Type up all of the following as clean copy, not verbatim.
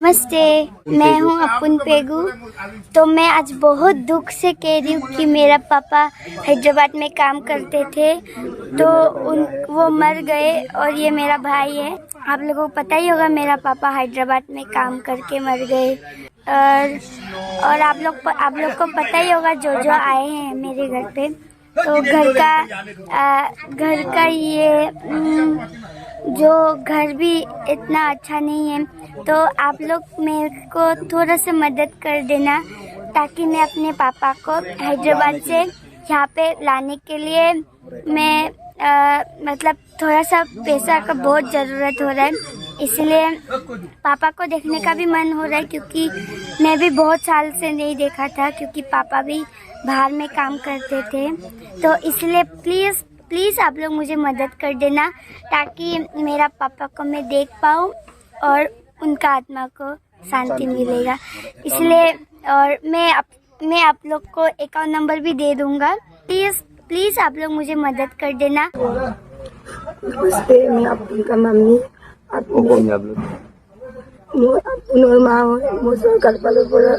नमस्ते, मैं हूँ अपुन पेगू। तो मैं आज बहुत दुख से कह रही हूँ कि मेरा पापा हैदराबाद में काम करते थे, तो वो मर गए और ये मेरा भाई है। आप लोगों को पता ही होगा मेरा पापा हैदराबाद में काम करके मर गए। और आप लोग को पता ही होगा जो आए हैं मेरे घर पे। तो घर का ये जो घर भी इतना अच्छा नहीं है, तो आप लोग मेरे को थोड़ा सा मदद कर देना ताकि मैं अपने पापा को हैदराबाद से यहाँ पे लाने के लिए मैं मतलब थोड़ा सा पैसा का बहुत ज़रूरत हो रहा है, इसलिए पापा को देखने का भी मन हो रहा है क्योंकि मैं भी बहुत साल से नहीं देखा था क्योंकि पापा भी बाहर में काम करते थे। तो इसलिए प्लीज़ आप लोग मुझे मदद कर देना ताकि मेरा पापा को मैं देख पाऊँ और उनका आत्मा को शांति मिलेगा। इसलिए और मैं आप लोग को अकाउंट नंबर भी दे दूँगा। प्लीज़ आप लोग मुझे मदद कर देना। नमस्ते, मैं आपका मम्मी আপোনাৰ মা হয়। মোৰ চৰকাৰ ফালৰ পৰা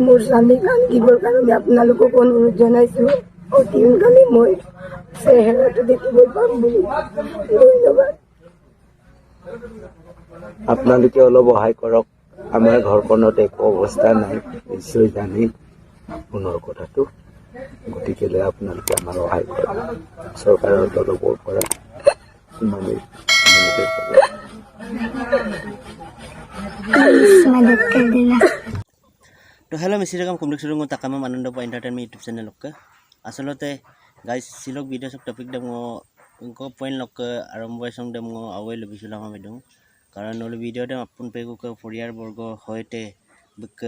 মোৰ স্বামীক আনি দিবৰ কাৰণে আপোনালোকক অনুৰোধ জনাইছোঁ। অতি সোনকালে মই চেহেৰাটো দেখিব পাম বুলি। ধন্যবাদ। আপোনালোকে অলপ সহায় কৰক। আমাৰ ঘৰখনত একো অৱস্থা নাই, নিশ্চয় জানেই পুনৰ কথাটো। গতিকে আপোনালোকে আমাৰ সহায় কৰক। চৰকাৰৰ তৰফৰ পৰা ইমানেই मदद कर देना। तो हेलो मैं सिरगम कुमलिक सुरुंग ताकाम आनंद पा एंटरटेनमेंट यूट्यूब चैनल लोग आसलते गाइस सिलोग वीडियो सब टॉपिक दम उनको पॉइंट लोग आरंभ संग दम आवे लबिसुला हम दम कारण नले वीडियो दम अपन पेगु को परियार वर्ग होते बक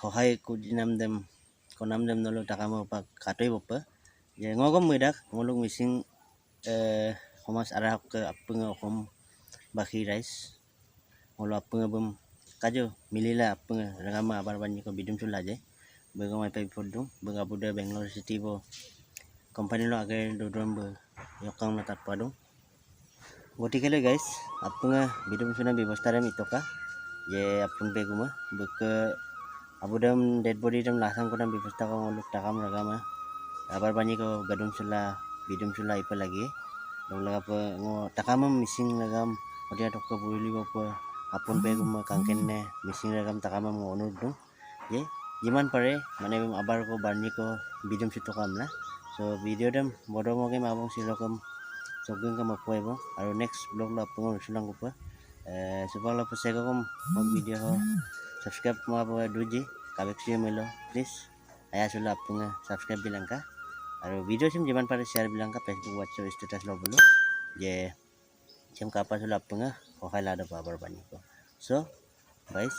सहाय को नाम दम को नाम दम नलो ताकाम पा काटई बप जे ngogom medak ngolung missing समाज आराहक अपन अहम बाकी राइस ngolo अपन बम काजो मिलिला अपन रंगामा आबार बानी को बिदुम सुला जे बेगा माइ पाइ फोदु बेगा बुदा बेंगलोर सिटी बो कंपनी लो आगे दोदम बो यकाम ला तात पादु गटिकेले गाइस अपन बिदुम सुना व्यवस्था रे मितका जे अपन बेगुमा बक अबुदम डेड बॉडी दम लासां को दम व्यवस्था को ngolo takam ragama आबार बानी को गदुम सुला बिदुम सुला इप लगी dong laga pe ngo takam missing lagam odia tokko buili bop apun begum kangkenne missing lagam takam ngo onur dong ye jiman pare mane abar ko barni ko bidum situ kamla so video dam bodomo ke mabong silokam sogeng kam apoebo aru next vlog la apung sulang ko supala pesego kom video ho subscribe ma bo duji kabeksi melo please aya sula apung subscribe bilangka aru video sim jiman pare share bilangka Facebook WhatsApp status lo bolu je jam kapan sula apung ho khala da babar bani ko so guys